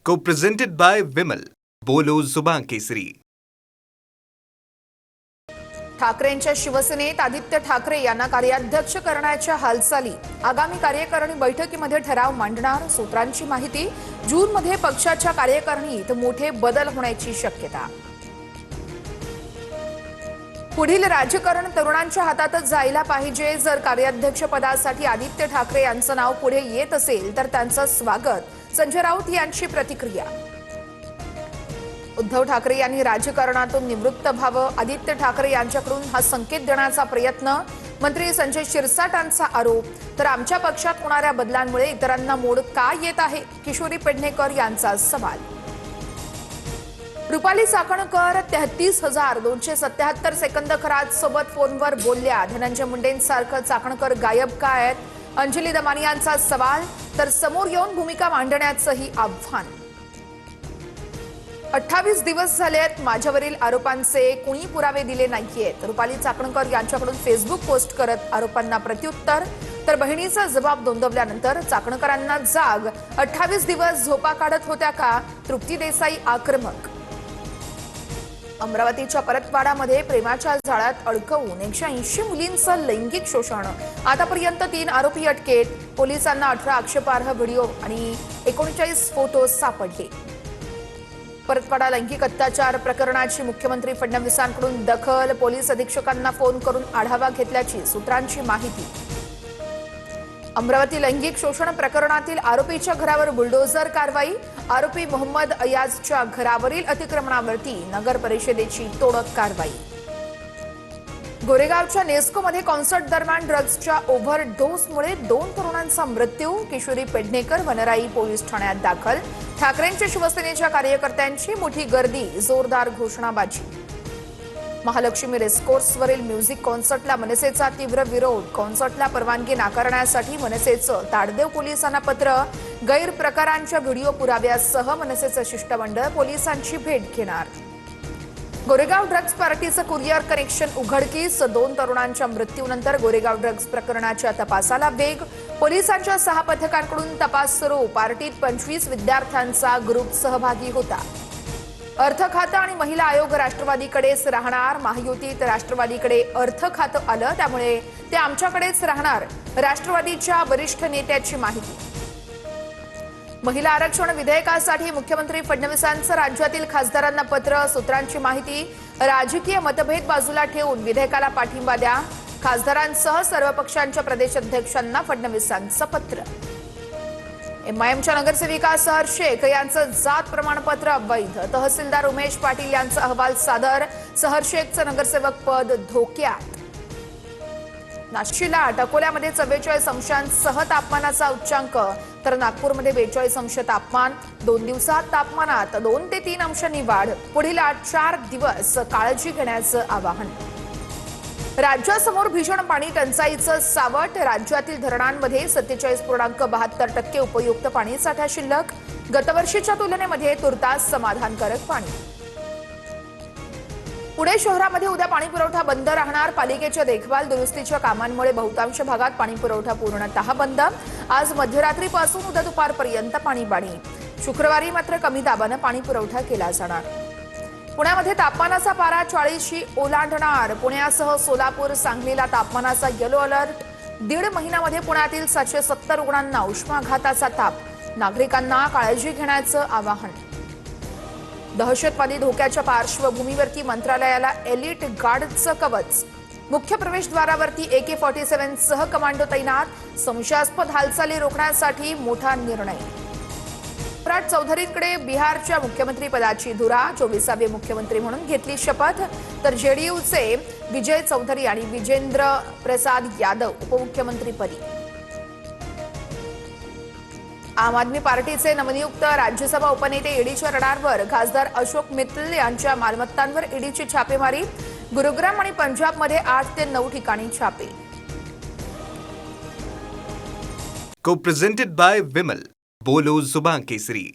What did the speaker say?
Co-presented by Vimal. बोलो जुबान केसरी. ठाकरेंच्या शिवसेनेत आदित्य ठाकरे यांना कार्याध्यक्ष करण्याच्या हालचाली. आगामी कार्यकारिणी बैठकीमध्ये ठराव मांडणार. सूत्रांची माहिती. जूनमध्ये पक्षाच्या कार्यकारिणीत मोठे बदल होण्याची शक्यता. पुढील राजकारण तरुणांच्या हातातच जायला पाहिजे. जर कार्याध्यक्ष पदासाठी आदित्य ठाकरे यांचं नाव पुढे येत असेल तर त्यांचं स्वागत. संजय राऊत यांची प्रतिक्रिया. उद्धव ठाकरे यांनी राजकारणातून निवृत्त व्हावं. आदित्य ठाकरे यांच्याकडून हा संकेत देण्याचा प्रयत्न. मंत्री संजय शिरसाटांचा आरोप. तर आमच्या पक्षात होणाऱ्या बदलांमुळे इतरांना मोड का येत आहे, किशोरी पेडणेकर यांचा सवाल. रुपाली चाकणकर 33,277 सेकंद खरात सोबत फोनवर बोलल्या. धनंजय मुंडेंसारखं चाकणकर गायब का आहेत, अंजली दमानी यांचा सवाल. तर समोर येऊन भूमिका मांडण्याचंही आव्हान. 28 दिवस झालेत माझ्यावरील आरोपांचे कोणी पुरावे दिले नाहीयेत. रुपाली चाकणकर यांच्याकडून फेसबुक पोस्ट करत आरोपांना प्रत्युत्तर. तर बहिणीचा जबाब नोंदवल्यानंतर चाकणकरांना जाग. 28 दिवस झोपा काढत होत्या का, तृप्ती देसाई आक्रमक. अमरावतीच्या परतवाडामध्ये प्रेमाच्या जाळ्यात अडकवून 180 मुलींचं लैंगिक शोषण. आतापर्यंत 3 आरोपी अटकेत. पोलिसांना 18 आक्षेपार्ह व्हिडिओ आणि 39 फोटो सापडले. परतवाडा लैंगिक अत्याचार प्रकरणाची मुख्यमंत्री फडणवीसांकडून दखल. पोलीस अधीक्षकांना फोन करून आढावा घेतल्याची सूत्रांची माहिती. अमरावती लैंगिक शोषण प्रकरणातील आरोपीच्या घरावर बुलडोझर कारवाई. आरोपी मोहम्मद अयाजच्या घरावरील अतिक्रमणावरती नगर परिषदेची तोडक कारवाई. गोरेगावच्या नेस्कोमध्ये कॉन्सर्ट दरम्यान ड्रग्जच्या ओव्हरडोसमुळे 2 तरुणांचा मृत्यू. किशोरी पेडणेकर वनराई पोलीस ठाण्यात दाखल. ठाकरेंच्या शिवसेनेच्या कार्यकर्त्यांची मोठी गर्दी. जोरदार घोषणाबाजी. महालक्ष्मी रेसकोर्सवरील म्युझिक कॉन्सर्टला मनसेचा तीव्र विरोध. कॉन्सर्टला परवानगी नाकारण्यासाठी मनसेचं ताडदेव पोलिसांना पत्र. गैरप्रकारांच्या व्हिडिओ पुराव्यासह मनसेचं शिष्टमंडळ पोलिसांची भेट घेणार. गोरेगाव ड्रग्ज पार्टीचं कुरिअर कनेक्शन उघडकीस. 2 तरुणांच्या मृत्यूनंतर गोरेगाव ड्रग्ज प्रकरणाच्या तपासाला वेग. पोलिसांच्या 6 पथकांकडून तपास सुरू. पार्टीत 25 विद्यार्थ्यांचा ग्रुप सहभागी होता. अर्थ खातं आणि महिला आयोग राष्ट्रवादीकडेच राहणार. महायुतीत राष्ट्रवादीकडे अर्थ खातं आलं, त्यामुळे ते आमच्याकडेच राहणार. राष्ट्रवादीच्या वरिष्ठ नेत्याची माहिती. महिला आरक्षण विधेयकासाठी मुख्यमंत्री फडणवीसांचं राज्यातील खासदारांना पत्र. सूत्रांची माहिती. राजकीय मतभेद बाजूला ठेवून विधेयकाला पाठिंबा द्या. खासदारांसह सर्व पक्षांच्या प्रदेशाध्यक्षांना फडणवीसांचं पत्र. एमआयएमच्या नगरसेविका सहर शेख यांचं जात प्रमाणपत्र अवैध. तहसीलदार उमेश पाटील यांचा अहवाल सादर. सहर शेखचं नगरसेवक पद धोक्यात. नाशिकला अकोल्यामध्ये 44 अंशांसह तापमानाचा उच्चांक. तर नागपूरमध्ये 42 अंश तापमान. 2 दिवसात तापमानात 2 ते 3 अंशांनी वाढ. पुढील 4 दिवस काळजी घेण्याचं आवाहन. राज्यासमोर भीषण पाणी टंचाईचं सावट. राज्यातील धरणांमध्ये 47.72% उपयुक्त पाणीसाठा शिल्लक. गतवर्षीच्या तुलनेमध्ये तुर्तास समाधानकारक पाणी. पुणे शहरामध्ये उद्या पाणीपुरवठा बंद राहणार. पालिकेच्या देखभाल दुरुस्तीच्या कामांमुळे बहुतांश भागात पाणीपुरवठा पूर्णतः बंद. आज मध्यरात्रीपासून उद्या दुपारपर्यंत पाणीबाणी. शुक्रवारी मात्र कमी दाबानं पाणीपुरवठा केला जाणार. पुण्यामध्ये तापमानाचा पारा 40शी ओलांडणार. पुण्यासह सोलापूर, सांगलीला तापमानाचा येलो अलर्ट. 1.5 महिन्यामध्ये पुण्यातील 770 रुग्णांना उष्माघाताचा ताप. नागरिकांना काळजी घेण्याचं आवाहन. दहशतवादी धोक्याच्या पार्श्वभूमीवरती मंत्रालयाला एलिट गार्डचं कवच. मुख्य प्रवेशद्वारावरती AK-47 सह कमांडो तैनात. संशयास्पद हालचाली रोखण्यासाठी मोठा निर्णय. सम्राट चौधरींकडे बिहारच्या मुख्यमंत्री पदाची धुरा. 24वे मुख्यमंत्री म्हणून घेतली शपथ. तर जेडीयूचे विजय चौधरी आणि विजेंद्र प्रसाद यादव उपमुख्यमंत्रीपदी. आम आदमी पार्टीचे नवनियुक्त राज्यसभा उपनेते ईडीच्या रडारवर. खासदार अशोक मित्तल यांच्या मालमत्तांवर ईडीची छापेमारी. गुरुग्राम आणि पंजाबमध्ये 8 ते 9 ठिकाणी छापे. Co-presented by Vimal. बोलो जुबान केसरी.